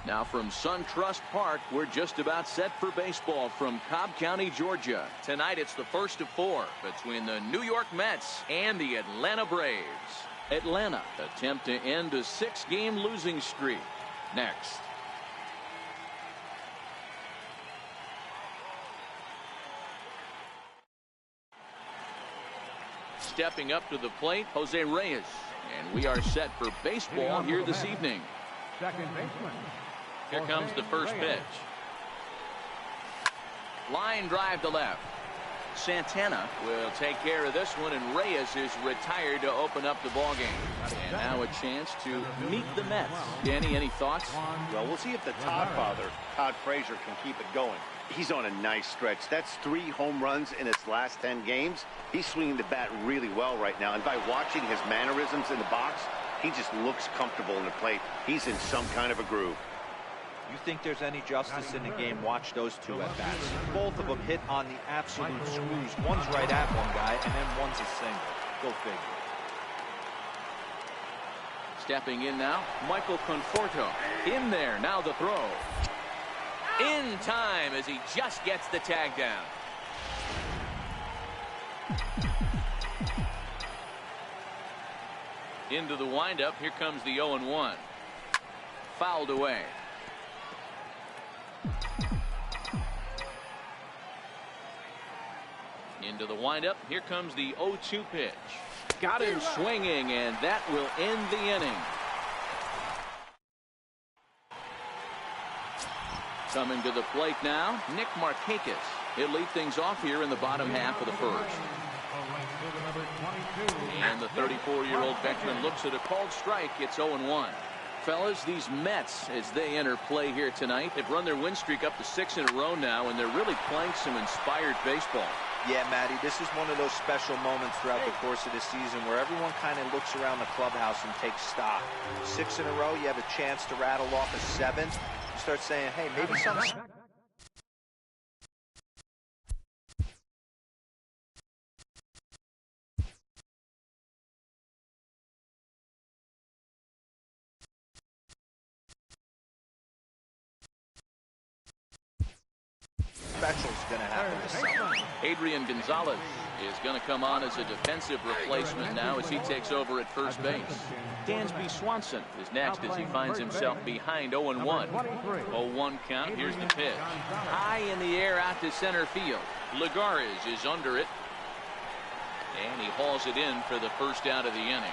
Now from SunTrust Park, we're just about set for baseball from Cobb County, Georgia. Tonight it's the first of 4 between the New York Mets and the Atlanta Braves. Atlanta attempt to end a 6-game losing streak. Next. Stepping up to the plate, Jose Reyes. And we are set for baseball here this evening. Second baseman. Here comes the first pitch. Line drive to left. Santana will take care of this one, and Reyes is retired to open up the ballgame. And now a chance to meet the Mets. Danny, any thoughts? Well, we'll see if the Todd Frazier, can keep it going. He's on a nice stretch. That's 3 home runs in his last 10 games. He's swinging the bat really well right now. And by watching his mannerisms in the box, he just looks comfortable in the plate. He's in some kind of a groove. You think there's any justice in the game? Watch those 2 at-bats. Both of them hit on the absolute screws. One's right at one guy, and then one's a single. Go figure. Stepping in now, Michael Conforto. In there, now the throw. In time as he just gets the tag down. Into the windup, here comes the 0-1. Fouled away. Into the windup, here comes the 0-2 pitch. Got him swinging, and that will end the inning. Coming to the plate now, Nick Markakis. He'll lead things off here in the bottom half of the first. And the 34-year-old veteran looks at a called strike. It's 0-1. Fellas, these Mets, as they enter play here tonight, have run their win streak up to 6 in a row now, and they're really playing some inspired baseball. Yeah, Matty, this is one of those special moments throughout the course of the season where everyone kind of looks around the clubhouse and takes stock. 6 in a row, you have a chance to rattle off a 7th. You start saying, hey, maybe something. Special's going to happen this summer. Adrian Gonzalez is going to come on as a defensive replacement now as he takes over at first base. Dansby Swanson is next as he finds himself behind 0-1. 0-1 count. Here's the pitch. High in the air out to center field. Lagares is under it. And he hauls it in for the first out of the inning.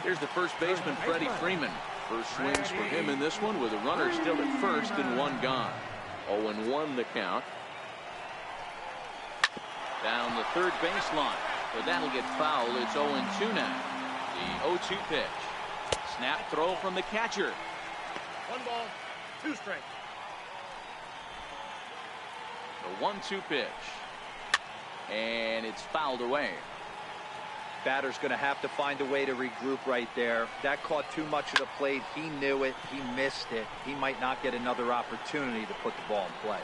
Here's the first baseman, Freddie Freeman. First swings for him in this one with a runner still at first and 1 gone. 0-1 the count. Down the third baseline, but that'll get fouled. It's 0-2 now. The 0-2 pitch. Snap throw from the catcher. 1 ball, 2 strikes. The 1-2 pitch. And it's fouled away. Batter's going to have to find a way to regroup right there. That caught too much of the plate. He knew it. He missed it. He might not get another opportunity to put the ball in play.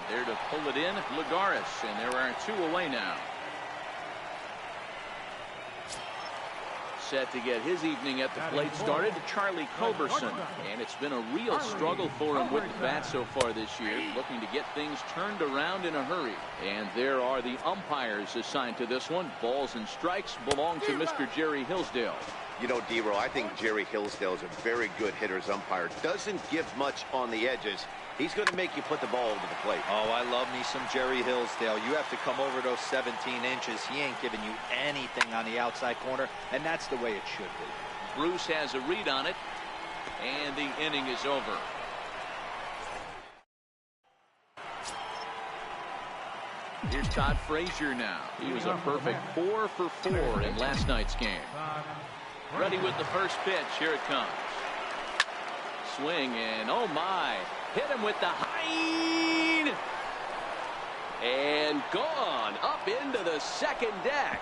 There to pull it in, Lagares, and there are 2 away now. Set to get his evening at the plate started, Charlie Culberson. And it's been a real struggle for him with the bat so far this year, looking to get things turned around in a hurry. And there are the umpires assigned to this one. Balls and strikes belong to Mr. Jerry Hillsdale. You know, D-Row, I think Jerry Hillsdale is a very good hitter's umpire. Doesn't give much on the edges. He's going to make you put the ball over the plate. Oh, I love me some Jerry Hillsdale. You have to come over those 17 inches. He ain't giving you anything on the outside corner, and that's the way it should be. Bruce has a read on it, and the inning is over. Here's Todd Frazier now. He was a perfect 4 for 4 in last night's game. Ready with the first pitch. Here it comes. Swing, and oh my. Hit him with the high. And gone up into the second deck.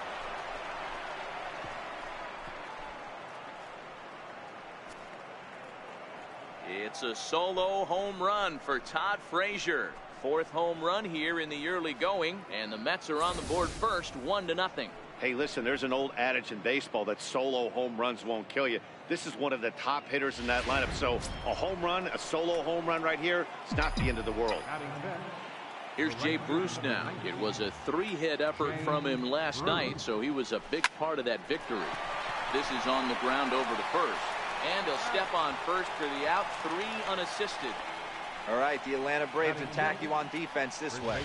It's a solo home run for Todd Frazier. 4th home run here in the early going, and the Mets are on the board first, 1-0. Hey, listen, there's an old adage in baseball that solo home runs won't kill you. This is one of the top hitters in that lineup. So a home run, a solo home run right here, it's not the end of the world. Here's Jay Bruce now. It was a 3-hit effort from him last night, so he was a big part of that victory. This is on the ground over to first. And he'll step on first for the out, 3 unassisted. All right, the Atlanta Braves attack you on defense this way.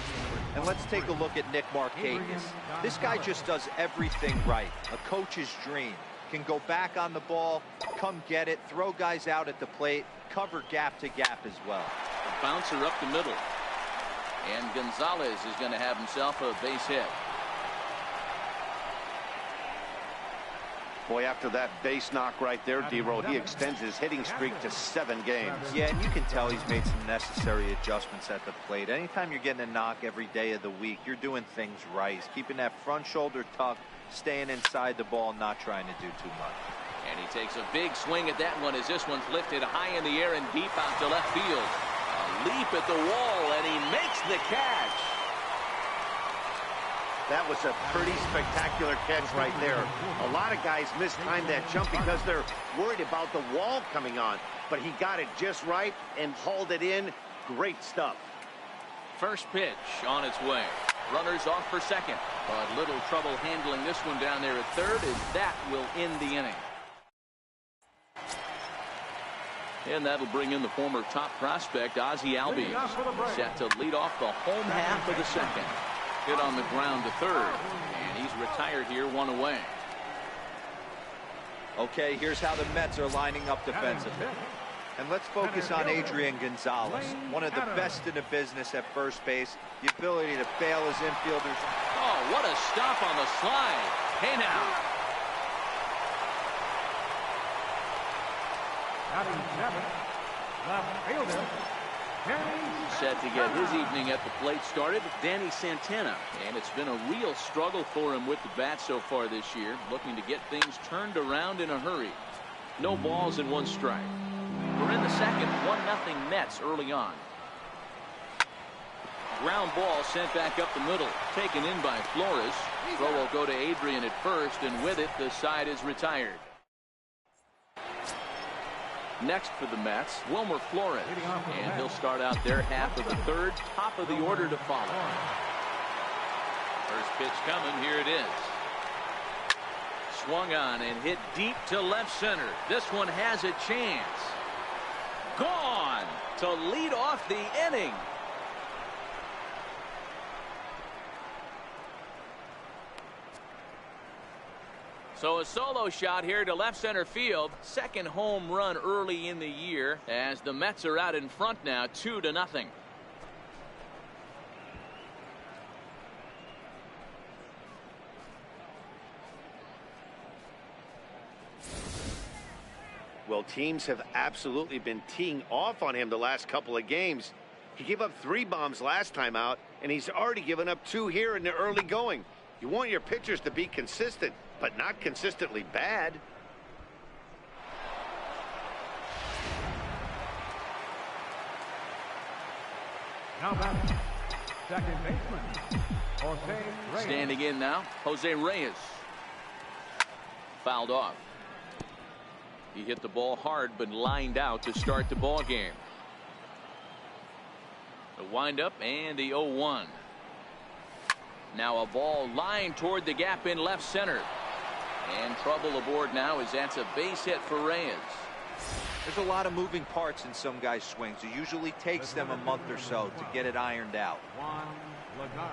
And let's take a look at Nick Markakis. This guy just does everything right. A coach's dream. Can go back on the ball, come get it, throw guys out at the plate, cover gap to gap as well. A bouncer up the middle. And Gonzalez is going to have himself a base hit. Boy, after that base knock right there, D-Roll, he extends his hitting streak to 7 games. Yeah, and you can tell he's made some necessary adjustments at the plate. Anytime you're getting a knock every day of the week, you're doing things right. He's keeping that front shoulder tucked, staying inside the ball, not trying to do too much. And he takes a big swing at that one as this one's lifted high in the air and deep out to left field. A leap at the wall, and he makes the catch. That was a pretty spectacular catch right there. A lot of guys mistime that jump because they're worried about the wall coming on. But he got it just right and hauled it in. Great stuff. First pitch on its way. Runners off for second. But little trouble handling this one down there at third, as that will end the inning. And that'll bring in the former top prospect, Ozzie Albies, set to lead off the home half of the second. Hit on the ground to third, and he's retired here, 1 away. Okay, here's how the Mets are lining up defensively. And let's focus on Adrian Gonzalez, one of the best in the business at first base. The ability to bail his infielders. Oh, what a stop on the slide. Hey now. Left fielder. Set to get his evening at the plate started, Danny Santana. And it's been a real struggle for him with the bat so far this year, looking to get things turned around in a hurry. No balls and 1 strike. We're in the second, 1-0 Mets early on. Ground ball sent back up the middle, taken in by Flores. Throw will go to Adrian at first, and with it, the side is retired. Next for the Mets, Wilmer Flores, and he'll start out their half of the third, top of the order to follow. First pitch coming, here it is. Swung on and hit deep to left center. This one has a chance. Gone to lead off the inning. So a solo shot here to left center field. Second home run early in the year as the Mets are out in front now, 2-0. Well, teams have absolutely been teeing off on him the last couple of games. He gave up 3 bombs last time out, and he's already given up 2 here in the early going. You want your pitchers to be consistent, but not consistently bad. Now back, second baseman, Jose Reyes. Standing in now, Jose Reyes. Fouled off. He hit the ball hard, but lined out to start the ball game. The windup and the 0-1. Now a ball lined toward the gap in left center. And trouble aboard now as that's a base hit for Reyes. There's a lot of moving parts in some guys' swings. It usually takes them a month or so to get it ironed out. Juan Lagares.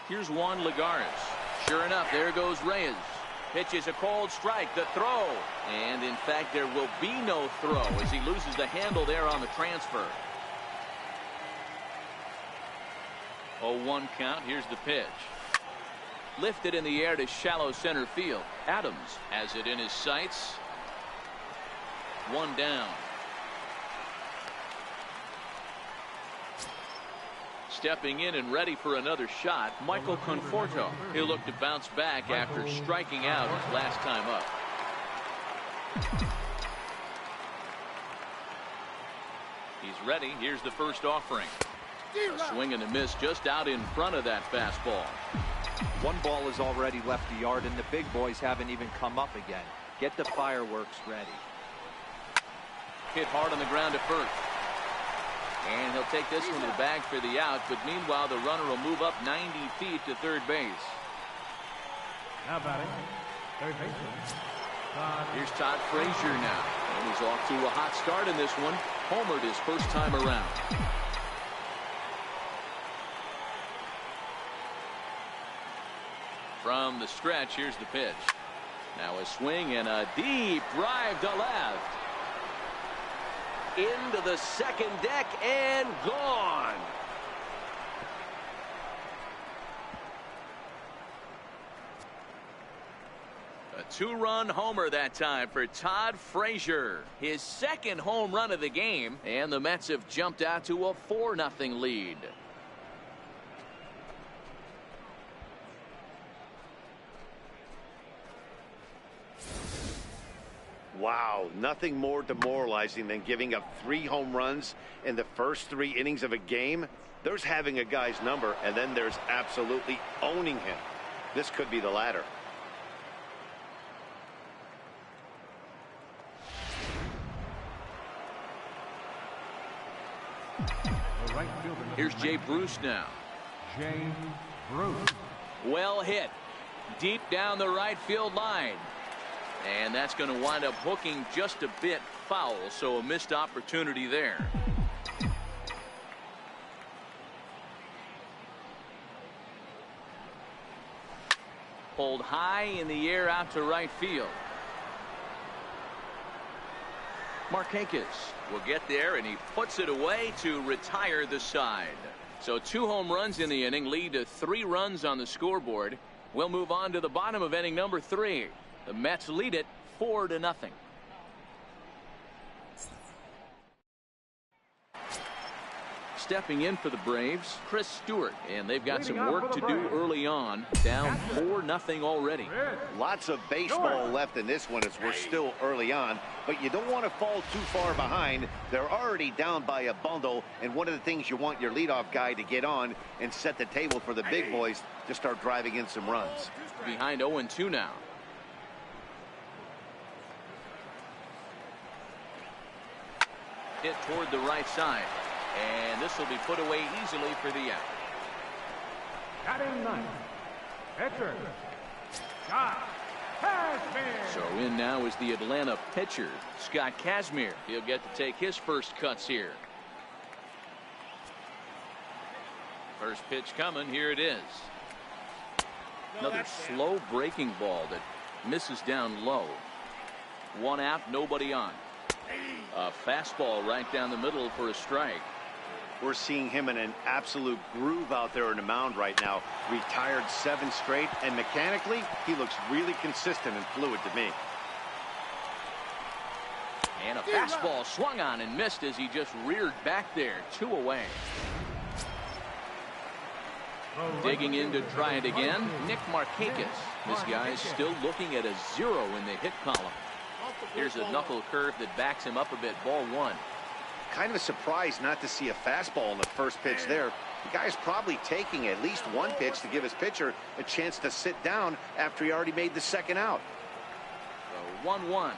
Here's Juan Lagares. Sure enough, there goes Reyes. Pitches a cold strike, the throw. And in fact, there will be no throw as he loses the handle there on the transfer. 0-1 count. Here's the pitch. Lifted in the air to shallow center field. Adams has it in his sights. 1 down. Stepping in and ready for another shot, Michael Conforto. He'll look to bounce back after striking out his last time up. He's ready. Here's the first offering. A swing and a miss just out in front of that fastball. One ball has already left the yard, and the big boys haven't even come up again. Get the fireworks ready. Hit hard on the ground at first. And he'll take this one to the bag for the out, but meanwhile the runner will move up 90 feet to third base. Now batting, third baseman. Here's Todd Frazier now. And he's off to a hot start in this one. Homered his first time around. From the stretch, here's the pitch. Now a swing and a deep drive to left. Into the second deck and gone. A two-run homer that time for Todd Frazier. His second home run of the game, and the Mets have jumped out to a 4-0 lead. Wow, nothing more demoralizing than giving up 3 home runs in the first 3 innings of a game. There's having a guy's number, and then there's absolutely owning him. This could be the latter. Here's Jay Bruce now. Jay Bruce. Well hit. Deep down the right field line. And that's going to wind up hooking just a bit foul, so a missed opportunity there. Pulled high in the air out to right field. Markakis will get there, and he puts it away to retire the side. So 2 home runs in the inning lead to 3 runs on the scoreboard. We'll move on to the bottom of inning number 3. The Mets lead it 4-0. Stepping in for the Braves, Chris Stewart, and they've got some work to do early on. Down 4-0 already. Lots of baseball left in this one as we're still early on, but you don't want to fall too far behind. They're already down by a bundle, and one of the things you want your leadoff guy to get on and set the table for the big boys to start driving in some runs. Behind 0-2 now. Hit toward the right side. And this will be put away easily for the out. Batting ninth, pitcher, Scott Kazmir. So in now is the Atlanta pitcher, Scott Kazmir. He'll get to take his first cuts here. First pitch coming. Here it is. Another slow breaking ball that misses down low. 1 out, nobody on. A fastball right down the middle for a strike. We're seeing him in an absolute groove out there in the mound right now. Retired 7 straight, and mechanically, he looks really consistent and fluid to me. And a fastball swung on and missed as he just reared back there. 2 away. Digging in to try it again, Nick Markakis. This guy is still looking at a 0 in the hit column. Here's a knuckle curve that backs him up a bit. Ball 1. Kind of a surprise not to see a fastball in the first pitch there. The guy's probably taking at least 1 pitch to give his pitcher a chance to sit down after he already made the second out. So 1-1.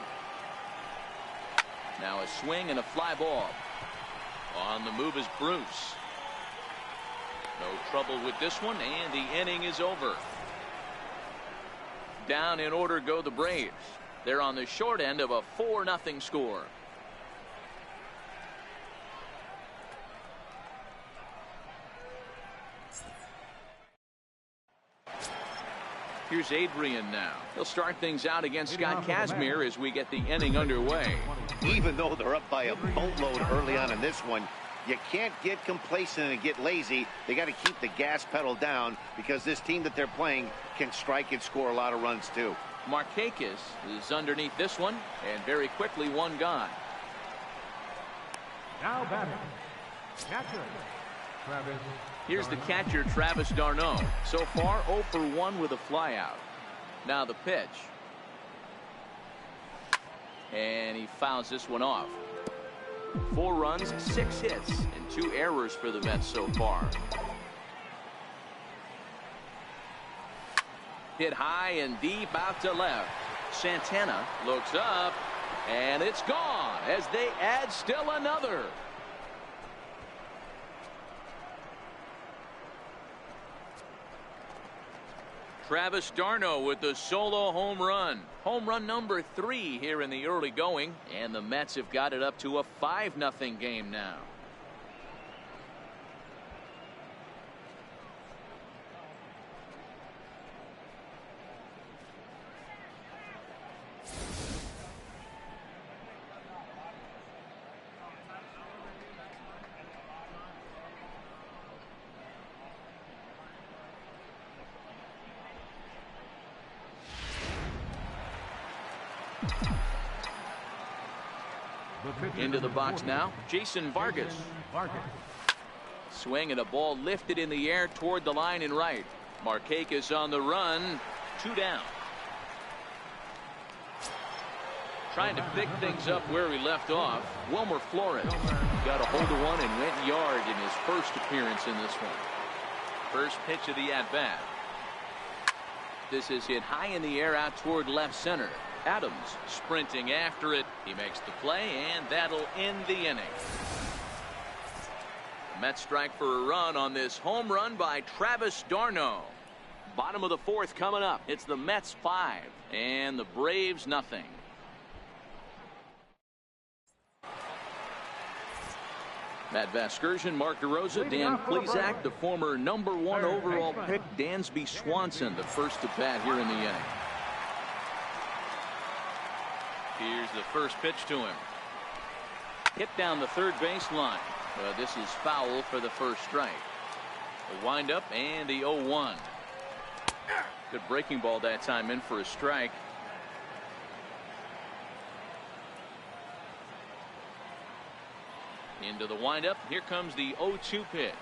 Now a swing and a fly ball. On the move is Bruce. No trouble with this one, and the inning is over. Down in order go the Braves. They're on the short end of a 4-0 score. Here's Adrian now. He'll start things out against Scott Kazmir as we get the inning underway. Even though they're up by a boatload early on in this one, you can't get complacent and get lazy. They got to keep the gas pedal down because this team that they're playing can strike and score a lot of runs too. Markakis is underneath this one, and very quickly 1 gone. Now batting, catcher, Travis Here's the catcher, Travis d'Arnaud. So far, 0 for 1 with a flyout. Now the pitch. And he fouls this one off. 4 runs, 6 hits, and 2 errors for the Mets so far. Hit high and deep out to left. Santana looks up, and it's gone as they add still another. Travis d'Arnaud with the solo home run. Home run number 3 here in the early going, and the Mets have got it up to a 5-0 game now. Into the box now, Jason Vargas. Swing and a ball lifted in the air toward the line and right. Markakis on the run. 2 down. Trying to pick things up where he left off. Wilmer Flores got a hold of one and went yard in his first appearance in this one. First pitch of the at-bat. This is hit high in the air out toward left center. Adams sprinting after it. He makes the play, and that'll end the inning. Mets strike for a run on this home run by Travis d'Arnaud. Bottom of the 4th coming up. It's the Mets 5 and the Braves nothing. Matt Vasgersian, Mark DeRosa, Dan Plesac, the former #1 overall pick, Dansby Swanson, the first at bat here in the inning. Here's the first pitch to him. Hit down the third base line. This is foul for the first strike. A windup and the 0-1. Good breaking ball that time in for a strike. Into the windup. Here comes the 0-2 pitch.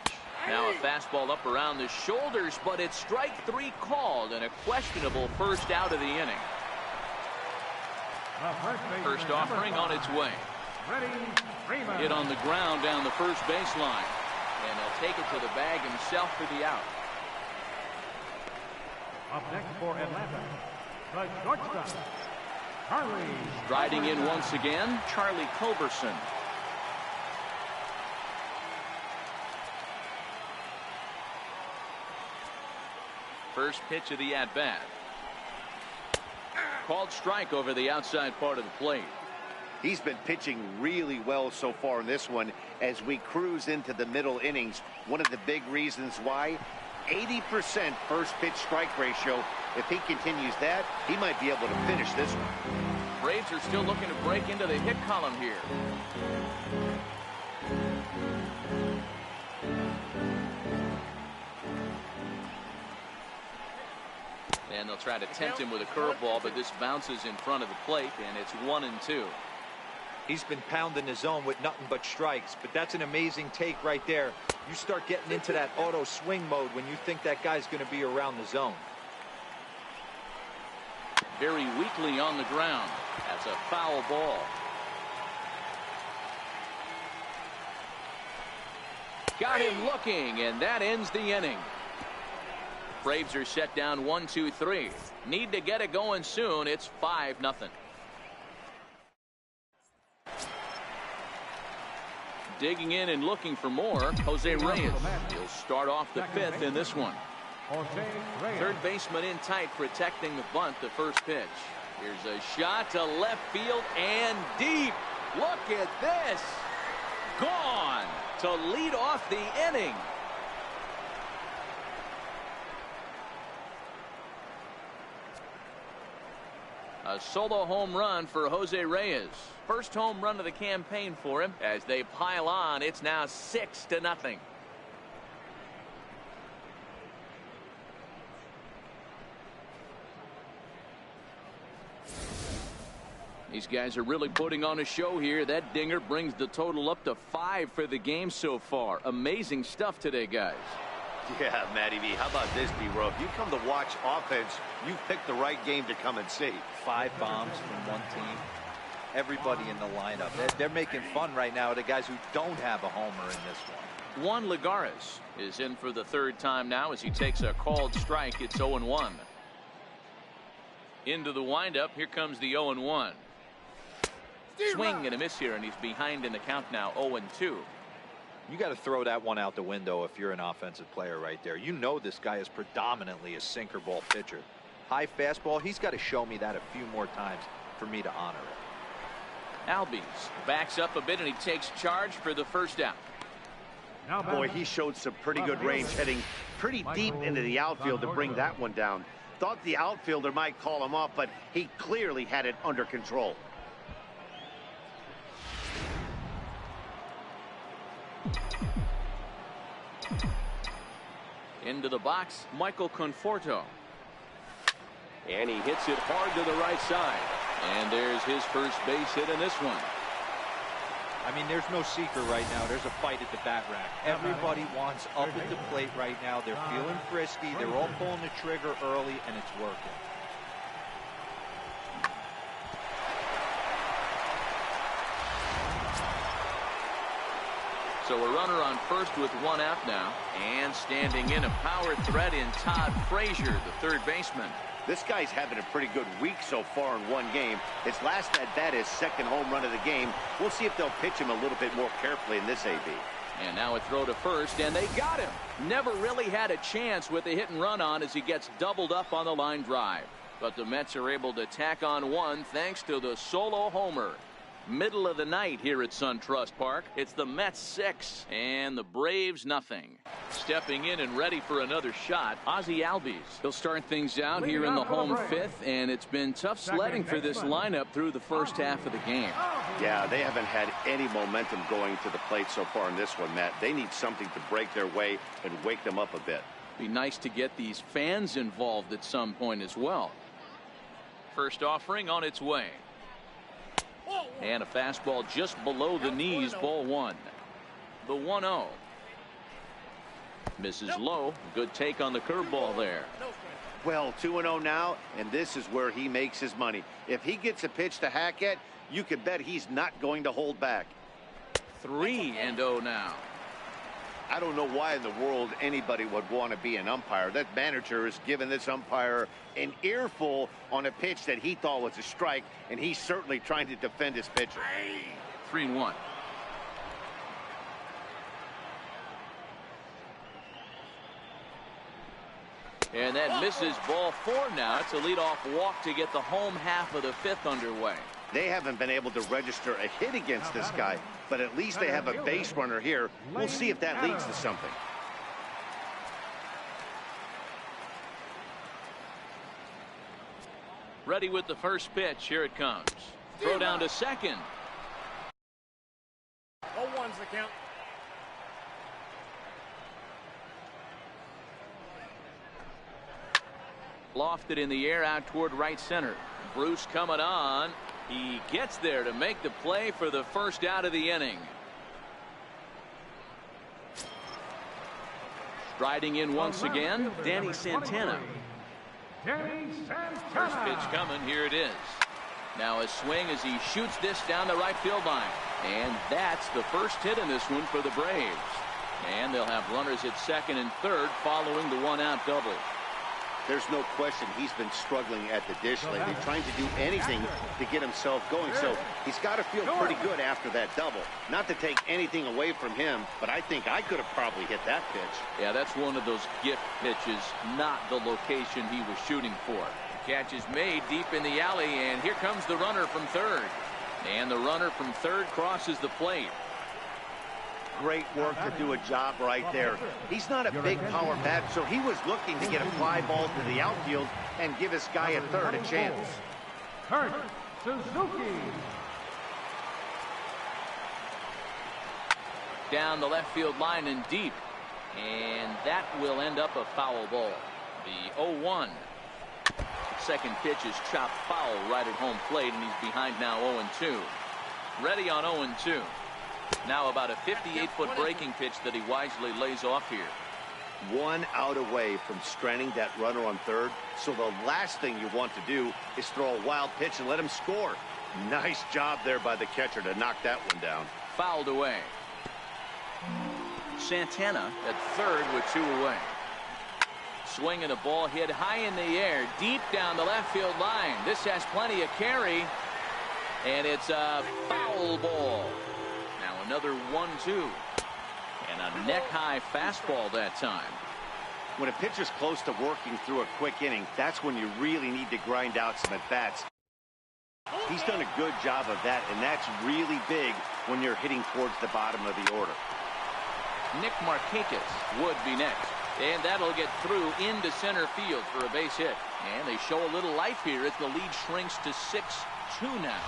Now a fastball up around the shoulders, but it's strike 3 called and a questionable first out of the inning. First offering on its way. Hit on the ground down the first baseline. And he'll take it to the bag himself for the out. Up next for Atlanta, the shortstop, Charlie. Riding in once again, Charlie Culberson. First pitch of the at-bat. Called strike over the outside part of the plate. He's been pitching really well so far in this one as we cruise into the middle innings. One of the big reasons why, 80% first pitch strike ratio. If he continues that, he might be able to finish this one. Braves are still looking to break into the hit column here. And they'll try to tempt him with a curveball, but this bounces in front of the plate, and it's 1-2. He's been pounding the zone with nothing but strikes, but that's an amazing take right there. You start getting into that auto swing mode when you think that guy's going to be around the zone. Very weakly on the ground. That's a foul ball. Got him looking, and that ends the inning. Braves are set down 1-2-3. Need to get it going soon. It's 5-0. Digging in and looking for more, Jose Reyes. He'll start off the 5th in this one. Third baseman in tight, protecting the bunt, the first pitch. Here's a shot to left field and deep. Look at this. Gone to lead off the inning. A solo home run for Jose Reyes. First home run of the campaign for him. As they pile on, it's now 6-0. These guys are really putting on a show here. That dinger brings the total up to 5 for the game so far. Amazing stuff today, guys. Yeah, Matty V. How about this, D-Row? If you come to watch offense, you've picked the right game to come and see. 5 bombs from one team. Everybody in the lineup. They're making fun right now of the guys who don't have a homer in this one. Juan Lagares is in for the 3rd time now as he takes a called strike. It's 0-1. Into the windup. Here comes the 0-1. Swing and a miss here, and he's behind in the count now, 0-2. You got to throw that one out the window if you're an offensive player right there. You know this guy is predominantly a sinker ball pitcher. High fastball, he's got to show me that a few more times for me to honor it. Albies backs up a bit, and he takes charge for the 1st out. Boy, he showed some pretty good range, heading pretty deep into the outfield to bring that one down. Thought the outfielder might call him off, but he clearly had it under control. Into the box, Michael Conforto. And he hits it hard to the right side. And there's his first base hit in this one. I mean, there's no secret right now. There's a fight at the bat rack. Everybody wants up at the plate right now. They're feeling frisky. They're all pulling the trigger early, and it's working. So a runner on first with 1 out now. And standing in a power threat in Todd Frazier, the 3rd baseman. This guy's having a pretty good week so far in one game. His last at bat is 2nd home run of the game. We'll see if they'll pitch him a little bit more carefully in this AB. And now a throw to first, and they got him. Never really had a chance with the hit and run on as he gets doubled up on the line drive. But the Mets are able to tack on 1 thanks to the solo homer. Middle of the night here at SunTrust Park. It's the Mets 6 and the Braves nothing. Stepping in and ready for another shot, Ozzie Albies. He'll start things out here in the home 5th, and it's been tough sledding for this lineup through the first half of the game. Yeah, they haven't had any momentum going to the plate so far in this one, Matt. They need something to break their way and wake them up a bit. Be nice to get these fans involved at some point as well. First offering on its way. And a fastball just below the knees, ball 1. The 1-0. Misses low. Good take on the curveball there. Well, 2-0 now, and this is where he makes his money. If he gets a pitch to hack at, you can bet he's not going to hold back. 3-0 now. I don't know why in the world anybody would want to be an umpire. That manager has given this umpire an earful on a pitch that he thought was a strike, and he's certainly trying to defend his pitcher. 3-1. And that misses, ball 4 now. It's a leadoff walk to get the home half of the 5th underway. They haven't been able to register a hit against this guy, but at least they have a base runner here. We'll see if that leads to something. Ready with the first pitch. Here it comes. Throw down to second. 0-1's the count. Lofted in the air out toward right center. Bruce coming on. He gets there to make the play for the first out of the inning. Striding in once again, Danny Santana. First pitch coming. Here it is. Now a swing as he shoots this down the right field line. And that's the first hit in this one for the Braves. And they'll have runners at second and third following the 1-out double. There's no question he's been struggling at the dish lately, trying to do anything to get himself going. So he's got to feel pretty good after that double. Not to take anything away from him, but I think I could have probably hit that pitch. Yeah, that's one of those gift pitches, not the location he was shooting for. The catch is made deep in the alley, and here comes the runner from third. And the runner from third crosses the plate. Great work to do a job right there. He's not a big power bat, so he was looking to get a fly ball to the outfield and give his guy at third a chance. Kurt Suzuki. Down the left field line and deep. And that will end up a foul ball. The 0-1. Second pitch is chopped foul right at home plate, and he's behind now 0-2. Ready on 0-2. Now about a 58-foot breaking pitch that he wisely lays off here. 1 out away from stranding that runner on third. So the last thing you want to do is throw a wild pitch and let him score. Nice job there by the catcher to knock that one down. Fouled away. Santana at third with 2 away. Swinging a ball hit high in the air, deep down the left field line. This has plenty of carry, and it's a foul ball. Now another 1-2, and a neck-high fastball that time. When a pitcher's close to working through a quick inning, that's when you really need to grind out some at-bats. He's done a good job of that, and that's really big when you're hitting towards the bottom of the order. Nick Markakis would be next, and that'll get through into center field for a base hit. And they show a little life here as the lead shrinks to 6-2 now.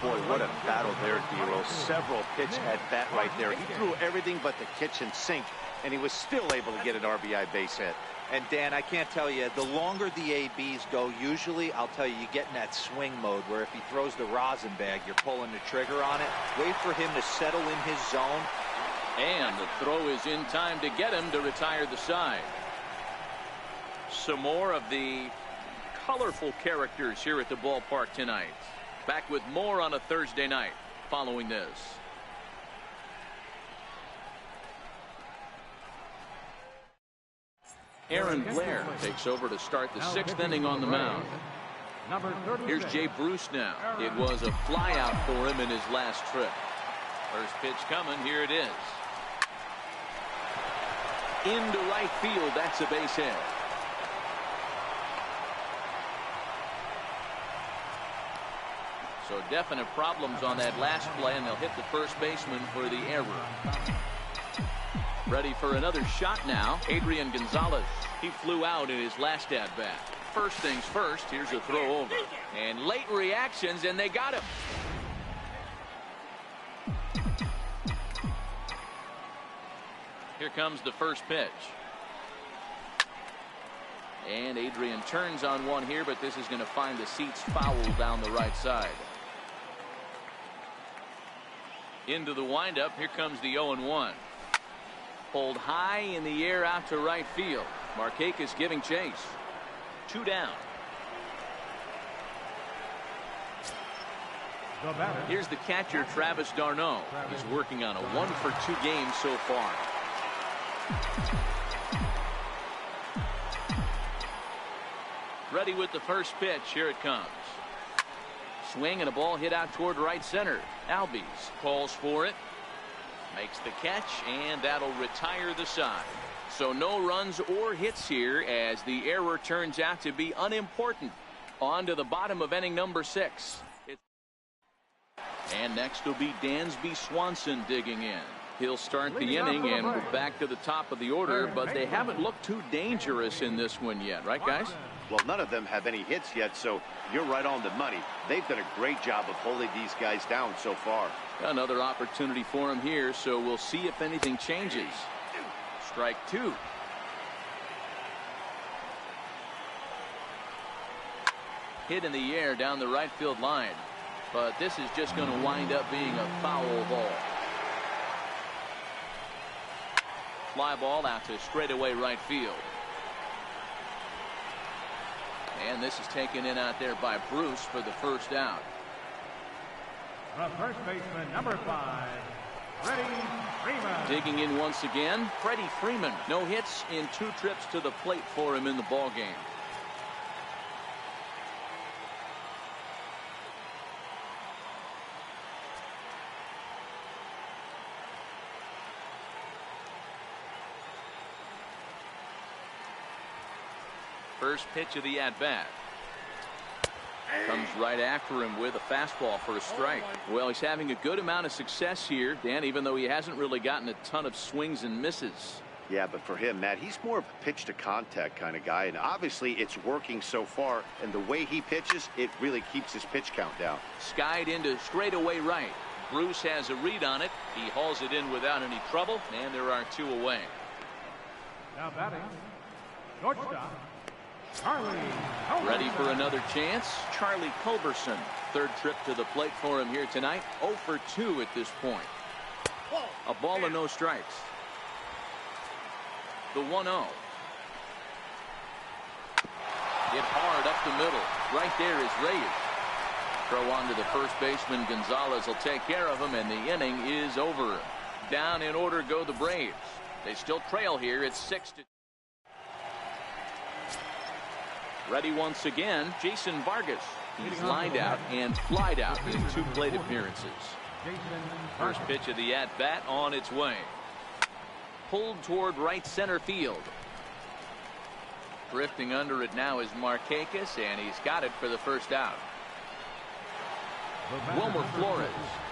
Boy, what a battle there, D'Lo. Several pitch at bat right there. He threw everything but the kitchen sink, and he was still able to get an RBI base hit. And Dan, I can't tell you, the longer the ABs go, usually, I'll tell you, you get in that swing mode where if he throws the rosin bag, you're pulling the trigger on it. Wait for him to settle in his zone. And the throw is in time to get him to retire the side. Some more of the colorful characters here at the ballpark tonight. Back with more on a Thursday night following this. Aaron Blair takes over to start the 6th inning on the mound. Here's Jay Bruce now. It was a flyout for him in his last trip. First pitch coming. Here it is. Into right field. That's a base hit. So definite problems on that last play, and they'll hit the first baseman for the error. Ready for another shot now. Adrian Gonzalez. He flew out in his last at-bat. First things first, here's a throw over. And late reactions, and they got him. Here comes the first pitch. And Adrian turns on one here, but this is going to find the seats foul down the right side. Into the windup. Here comes the 0-1. Pulled high in the air out to right field. Markakis giving chase. 2 down. Here's the catcher, Travis d'Arnaud. He's working on a 1-for-2 game so far. Ready with the first pitch. Here it comes. Swing and a ball hit out toward right center. Albies calls for it. Makes the catch, and that'll retire the side. So no runs or hits here as the error turns out to be unimportant. On to the bottom of inning number 6. And next will be Dansby Swanson digging in. He'll start the inning, and we're back to the top of the order, but they haven't looked too dangerous in this one yet, right, guys? Well, none of them have any hits yet, so you're right on the money. They've done a great job of holding these guys down so far. Another opportunity for him here, so we'll see if anything changes. Strike 2. Hit in the air down the right field line, but this is just going to wind up being a foul ball. Fly ball out to straightaway right field. And this is taken in out there by Bruce for the first out. The first baseman, number 5, Freddie Freeman. Digging in once again, Freddie Freeman. No hits in 2 trips to the plate for him in the ball game. First pitch of the at-bat. Comes right after him with a fastball for a strike. Well, he's having a good amount of success here, Dan, even though he hasn't really gotten a ton of swings and misses. Yeah, but for him, Matt, he's more of a pitch to contact kind of guy, and obviously it's working so far, and the way he pitches, it really keeps his pitch count down. Skied into straightaway right. Bruce has a read on it. He hauls it in without any trouble, and there are 2 away. Now batting, shortstop, Charlie Culberson. Ready for another chance. Charlie Culberson. 3rd trip to the plate for him here tonight. 0 for 2 at this point. A ball and no strikes. The 1-0. Hit hard up the middle. Right there is Reyes. Throw on to the first baseman. Gonzalez will take care of him, and the inning is over. Down in order go the Braves. They still trail here. It's 6-2. Ready once again, Jason Vargas. He's lined out and flied out in 2 plate appearances. First pitch of the at-bat on its way. Pulled toward right center field. Drifting under it now is Markakis, and he's got it for the first out. Wilmer Flores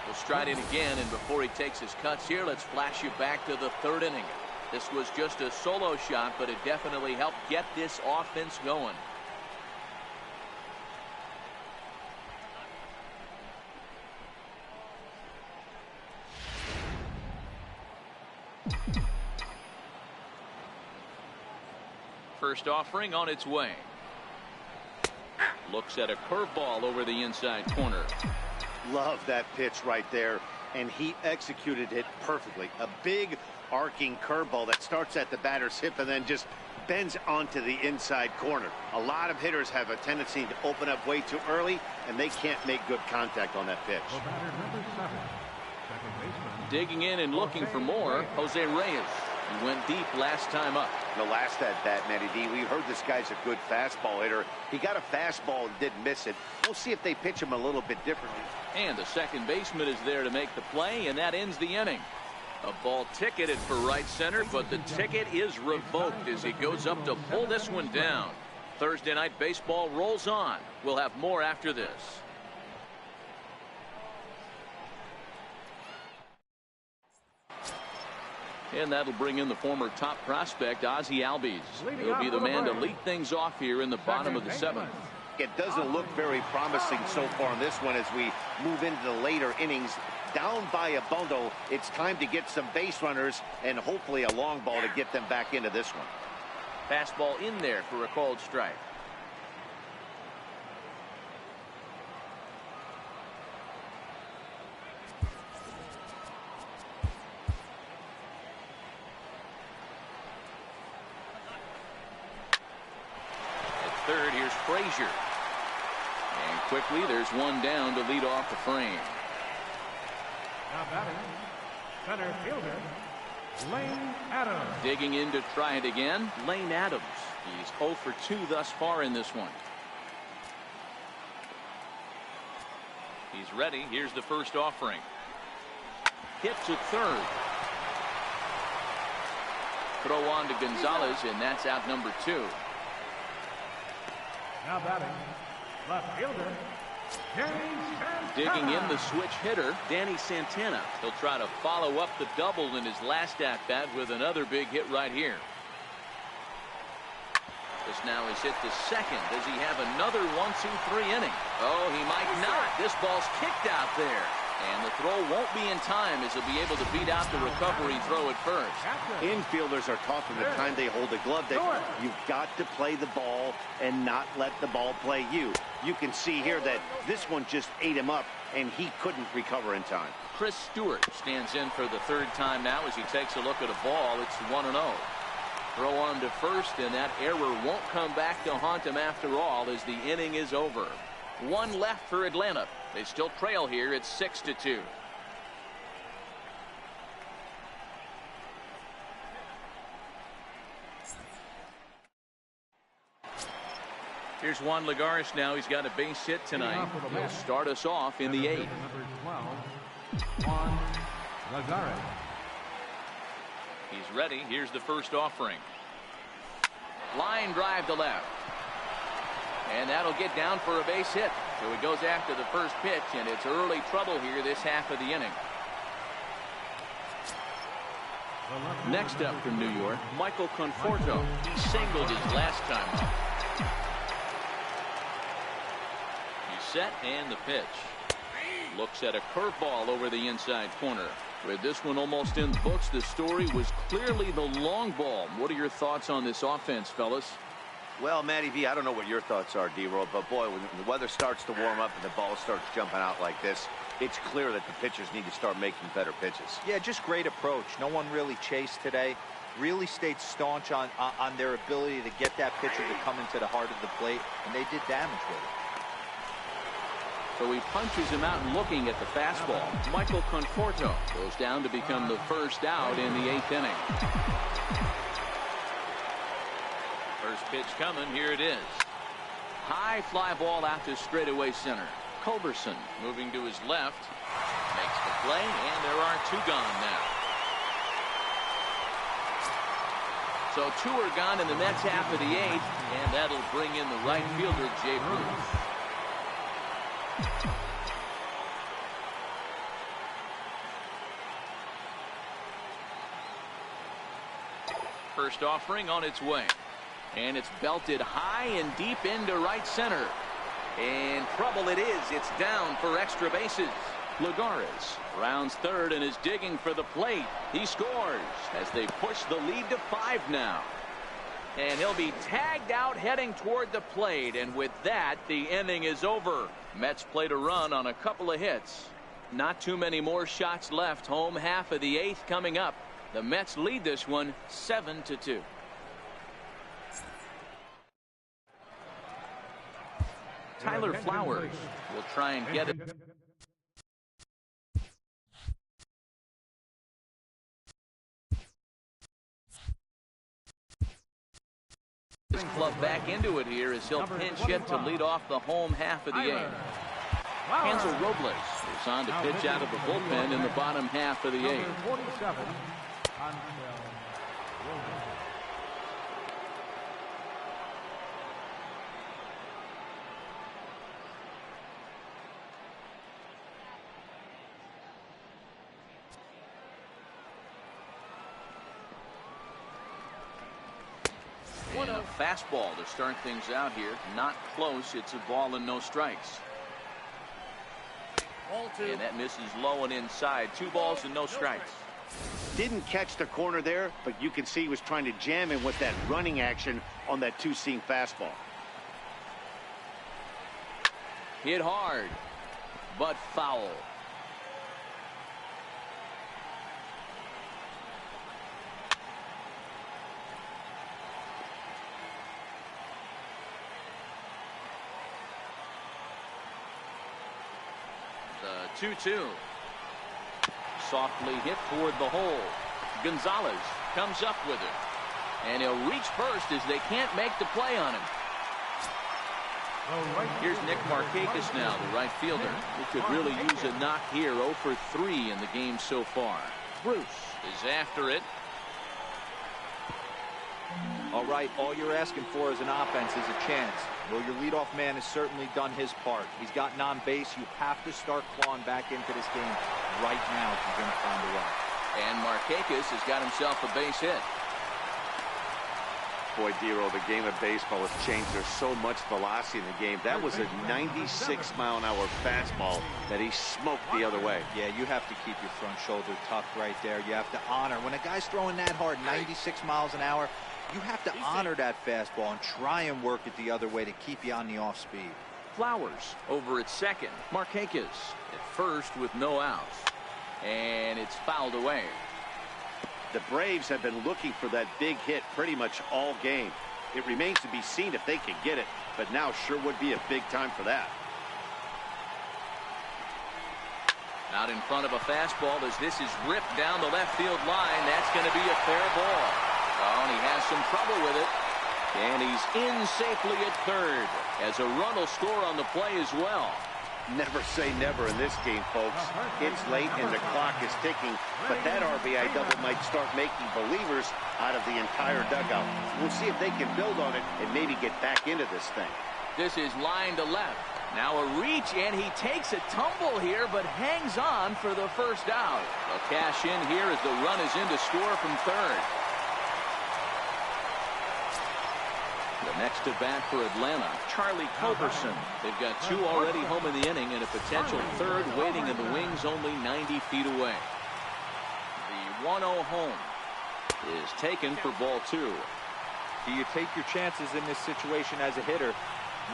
will stride in again, and before he takes his cuts here, let's flash you back to the 3rd inning. This was just a solo shot, but it definitely helped get this offense going. First offering on its way. Looks at a curveball over the inside corner. Love that pitch right there, and he executed it perfectly. A big arcing curveball that starts at the batter's hip and then just bends onto the inside corner. A lot of hitters have a tendency to open up way too early, and they can't make good contact on that pitch. Digging in and looking for more, Jose Reyes. He went deep last time up. The last at bat, Matty D, we heard this guy's a good fastball hitter. He got a fastball and didn't miss it. We'll see if they pitch him a little bit differently. And the second baseman is there to make the play, and that ends the inning. A ball ticketed for right center, but the ticket is revoked as he goes up to pull this one down. Thursday night baseball rolls on. We'll have more after this. And that'll bring in the former top prospect, Ozzie Albies. He'll be the man to lead things off here in the bottom of the 7th. It doesn't look very promising so far in this one as we move into the later innings. Down by a bundle, it's time to get some base runners and hopefully a long ball to get them back into this one. Fastball in there for a called strike. Third, here's Frazier. And quickly, there's one down to lead off the frame. Now batting, center fielder, Lane Adams. Digging in to try it again, Lane Adams. He's 0 for 2 thus far in this one. He's ready. Here's the first offering. Hit to third. Throw on to Gonzalez, and that's out number 2. Now batting, left fielder, Danny Santana. Digging in the switch hitter, Danny Santana. He'll try to follow up the double in his last at-bat with another big hit right here. This now is hit to second. Does he have another 1-2-3 inning? Oh, he might not. This ball's kicked out there. And the throw won't be in time as he'll be able to beat out the recovery throw at first. Infielders are taught from the time they hold the glove that you've got to play the ball and not let the ball play you. You can see here that this one just ate him up, and he couldn't recover in time. Chris Stewart stands in for the 3rd time now as he takes a look at a ball. It's 1-0. Throw on to first, and that error won't come back to haunt him after all as the inning is over. One left for Atlanta. They still trail here. It's 6-2. Here's Juan Lagares now. He's got a base hit tonight. He'll start us off in the 8th. Number 12, Juan Lagares. He's ready. Here's the first offering. Line drive to left. And that'll get down for a base hit. So he goes after the first pitch, and it's early trouble here this half of the inning. Next up from New York, Michael Conforto. He singled his last time up. He's set, and the pitch. Looks at a curveball over the inside corner. With this one almost in the books, the story was clearly the long ball. What are your thoughts on this offense, fellas? Well, Matty V, I don't know what your thoughts are, D-Roll, but boy, when the weather starts to warm up and the ball starts jumping out like this, it's clear that the pitchers need to start making better pitches. Yeah, just great approach. No one really chased today. really stayed staunch on their ability to get that pitcher to come into the heart of the plate, and they did damage with it. So he punches him out looking at the fastball. Michael Conforto goes down to become the first out in the 8th inning. First pitch coming. Here it is. High fly ball out to straightaway center. Culberson moving to his left. Makes the play, and there are 2 gone now. So 2 are gone in the Mets half of the 8th, and that'll bring in the right fielder, Jay Bruce. First offering on its way. And it's belted high and deep into right center. And trouble it is. It's down for extra bases. Lagares rounds third and is digging for the plate. He scores as they push the lead to 5 now. And he'll be tagged out heading toward the plate. And with that, the inning is over. Mets played a run on a couple of hits. Not too many more shots left. Home half of the 8th coming up. The Mets lead this one 7-2. Tyler Flowers will try and get it. His club back into it here as he'll pinch hit to lead off the home half of the 8th. Hansel Robles is on to pitch out of the bullpen in the bottom half of the 8th. And a fastball to start things out here. Not close. It's a ball and no strikes. And that misses low and inside. 2 balls and no strikes. Didn't catch the corner there, but you can see he was trying to jam him with that running action on that 2-seam fastball. Hit hard, but foul. The 2-2. Softly hit toward the hole. Gonzalez comes up with it. And he'll reach first as they can't make the play on him. Here's Nick Markakis now, the right fielder. He could really use a knock here. 0 for 3 in the game so far. Bruce is after it. All right, all you're asking for as an offense is a chance. Well, your leadoff man has certainly done his part. He's gotten on base. You have to start clawing back into this game right now if you're going to find a way. And Markakis has got himself a base hit. Boy, Dero, the game of baseball has changed. There's so much velocity in the game. That was a 96-mile-an-hour fastball that he smoked the other way. Yeah, you have to keep your front shoulder tucked right there. You have to honor. When a guy's throwing that hard, 96 miles an hour, you have to honor that fastball and try and work it the other way to keep you on the off speed. Flowers over at second. Markakis at first with no outs. And it's fouled away. The Braves have been looking for that big hit pretty much all game. It remains to be seen if they can get it, but now sure would be a big time for that. Out in front of a fastball as this is ripped down the left field line. That's going to be a fair ball. Oh, and he has some trouble with it. And he's in safely at third as a run will score on the play as well. Never say never in this game, folks. It's late and the clock is ticking, but that RBI double might start making believers out of the entire dugout. We'll see if they can build on it and maybe get back into this thing. This is line to left. Now a reach, and he takes a tumble here, but hangs on for the first out. They'll cash in here as the run is in to score from third. The next to bat for Atlanta, Charlie Culberson. They've got 2 already home in the inning and a potential third waiting in the wings only 90 feet away. The 1-0 home is taken for ball 2. Do you take your chances in this situation as a hitter,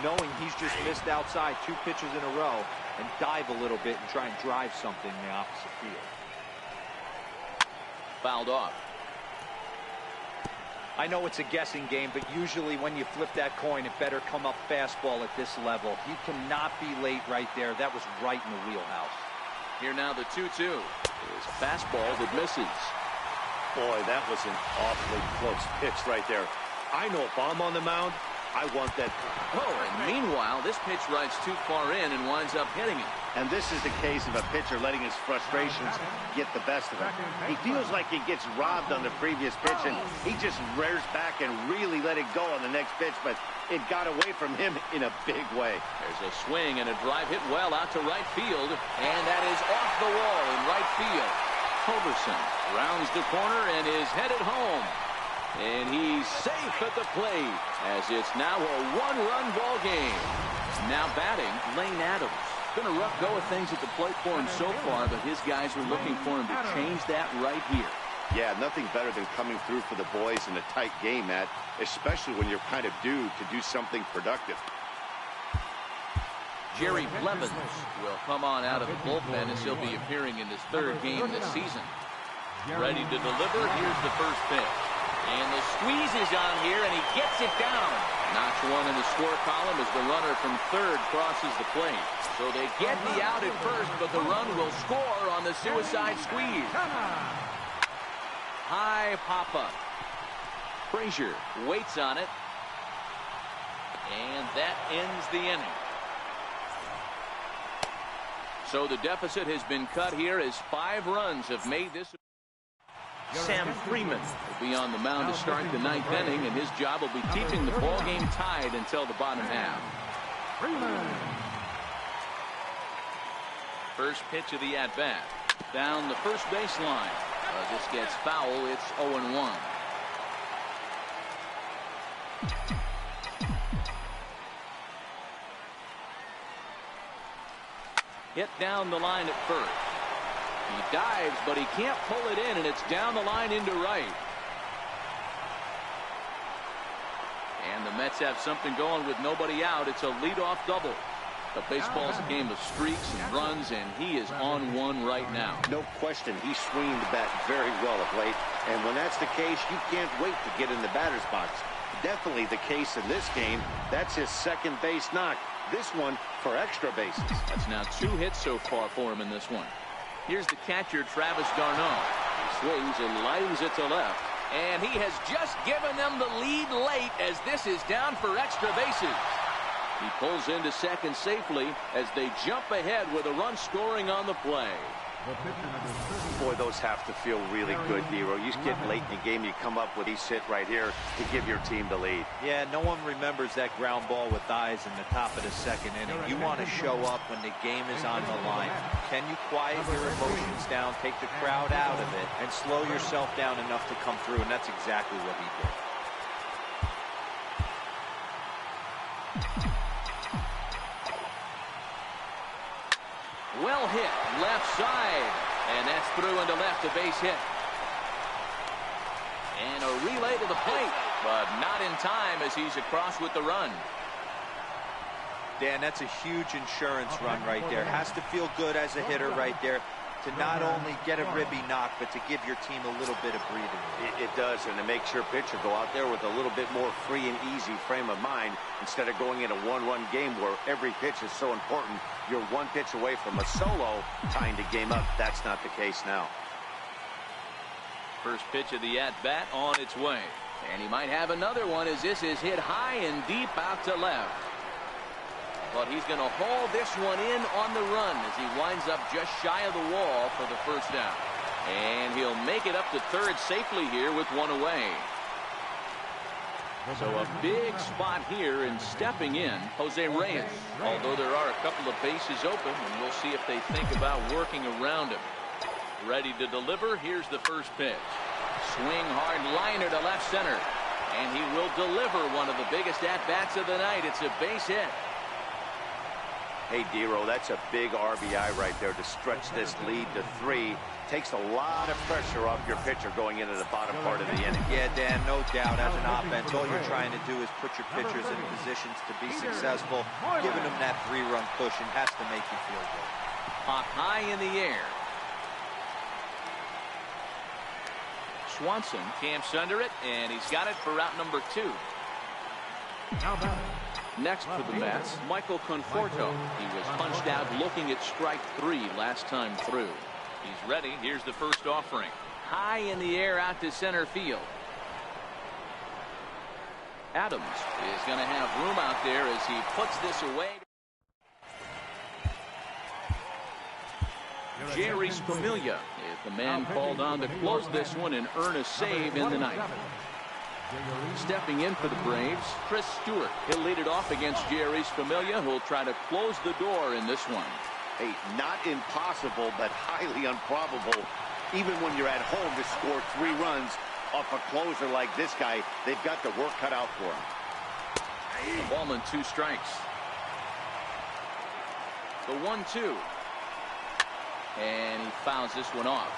knowing he's just missed outside 2 pitches in a row, and dive a little bit and try and drive something in the opposite field? Fouled off. I know it's a guessing game, but usually when you flip that coin, it better come up fastball at this level. You cannot be late right there. That was right in the wheelhouse. Here now the 2-2 is fastball that misses. Boy, that was an awfully close pitch right there. I know if I'm on the mound, I want that. Oh, and meanwhile, this pitch rides too far in and winds up hitting it. And this is the case of a pitcher letting his frustrations get the best of him. He feels like he gets robbed on the previous pitch, and he just rears back and really let it go on the next pitch, but it got away from him in a big way. There's a swing and a drive hit well out to right field, and that is off the wall in right field. Culberson rounds the corner and is headed home. And he's safe at the plate as it's now a one-run ball game. Now batting, Lane Adams. Been a rough go of things at the plate for him so far, but his guys are looking for him to change that right here. Yeah, nothing better than coming through for the boys in a tight game, Matt, especially when you're kind of due to do something productive. Jerry Blevins will come on out of the bullpen as he'll be appearing in his third game this season. Ready to deliver. Here's the first pitch. And the squeeze is on here, and he gets it down. Notch one in the score column as the runner from third crosses the plate. So they get the out at first, but the run will score on the suicide squeeze. High pop-up. Frazier waits on it. And that ends the inning. So the deficit has been cut here as 5 runs have made this. Sam Freeman will be on the mound to start the 9th inning, and his job will be keeping the ball game tied until the bottom half. First pitch of the at-bat. Down the first baseline. This gets foul. It's 0-1. Hit down the line at first. He dives, but he can't pull it in, and it's down the line into right. And the Mets have something going with nobody out. It's a leadoff double. But baseball's a game of streaks and runs, and he is on one right now. No question, he's swinging the bat very well of late. And when that's the case, you can't wait to get in the batter's box. Definitely the case in this game. That's his second base knock. This one for extra bases. That's now 2 hits so far for him in this one. Here's the catcher, Travis d'Arnaud. He swings and lines it to left. And he has just given them the lead late as this is down for extra bases. He pulls into second safely as they jump ahead with a run scoring on the play. Boy, those have to feel really good, Nero. You get late in the game, you come up with this hit right here to give your team the lead. Yeah, no one remembers that ground ball with eyes in the top of the second inning. You want to show up when the game is on the line. Can you quiet your emotions down, take the crowd out of it, and slow yourself down enough to come through? And that's exactly what he did. Well hit, left side, and that's through into left, a base hit. And a relay to the plate, but not in time as he's across with the run. Dan, that's a huge insurance run right there. Has to feel good as a hitter right there to not only get a ribby knock, but to give your team a little bit of breathing room. It does, and it makes your pitcher go out there with a little bit more free and easy frame of mind instead of going in a one-run game where every pitch is so important. You're one pitch away from a solo tying the game up. That's not the case now. First pitch of the at-bat on its way. And he might have another one as this is hit high and deep out to left. But he's going to haul this one in on the run as he winds up just shy of the wall for the first down. And he'll make it up to third safely here with one away. So a big spot here, and stepping in, Jose Reyes. Although there are a couple of bases open, and we'll see if they think about working around him. Ready to deliver. Here's the first pitch. Swing hard liner to left center. And he will deliver one of the biggest at-bats of the night. It's a base hit. Hey, Dero, that's a big RBI right there to stretch this lead to 3. Takes a lot of pressure off your pitcher going into the bottom part of the inning. Yeah, Dan, no doubt. As an offense, all you're trying to do is put your pitchers in positions to be successful. Giving them that 3-run cushion has to make you feel good. Hop high in the air. Swanson camps under it, and he's got it for route number 2. Now batting. Next for the Mets, Michael Conforto. He was punched out looking at strike 3 last time through. He's ready. Here's the first offering. High in the air out to center field. Adams is going to have room out there as he puts this away. Jerry Familia is the man called on to close this one and earn a save in the ninth. Stepping in for the Braves, Chris Stewart. He'll lead it off against Jerry Familia, who'll try to close the door in this one. Hey, not impossible, but highly improbable. Even when you're at home to score 3 runs off a closer like this guy, they've got the work cut out for him. Ball and 2 strikes. The 1-2. And he fouls this one off.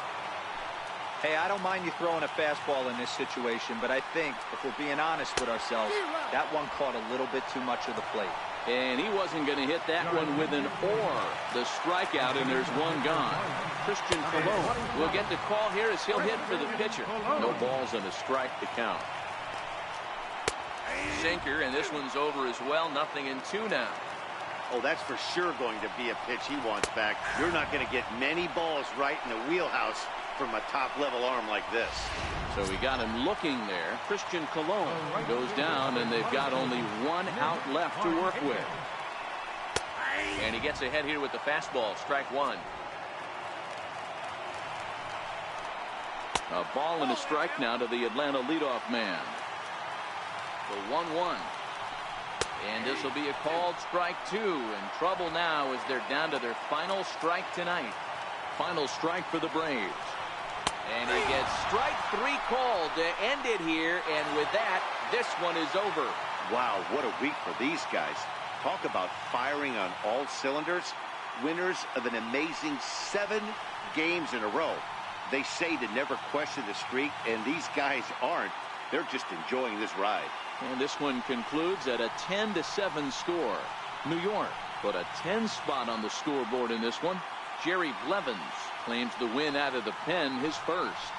Hey, I don't mind you throwing a fastball in this situation, but I think if we're being honest with ourselves, that one caught a little bit too much of the plate. And he wasn't going to hit that one with an or. The strikeout, and there's one gone. Christian Colon will get the call here as he'll hit for the pitcher. No balls and a strike to count. Sinker, and this one's over as well. 0-2 now. Oh, that's for sure going to be a pitch he wants back. You're not going to get many balls right in the wheelhouse from a top-level arm like this. So we got him looking there. Christian Colon goes down, and they've got only 1 out left to work with. And he gets ahead here with the fastball. Strike 1. A ball and a strike now to the Atlanta leadoff man. The 1-1. And this will be a called strike 2. In trouble now as they're down to their final strike tonight. Final strike for the Braves. And he gets strike 3 called to end it here. And with that, this one is over. Wow, what a week for these guys. Talk about firing on all cylinders. Winners of an amazing 7 games in a row. They say to never question the streak, and these guys aren't. They're just enjoying this ride. And this one concludes at a 10-7 score. New York put a 10 spot on the scoreboard in this one. Jerry Blevins claims the win out of the pen, his first.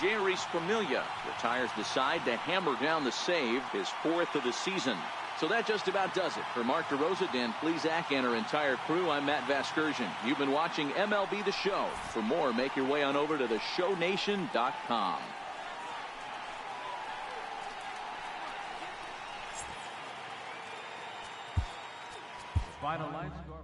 Jerry Familia retires the side to hammer down the save, his 4th of the season. So that just about does it. For Mark DeRosa, Dan Plesac, and our entire crew, I'm Matt Vasgersian. You've been watching MLB The Show. For more, make your way on over to theshownation.com. Final line score.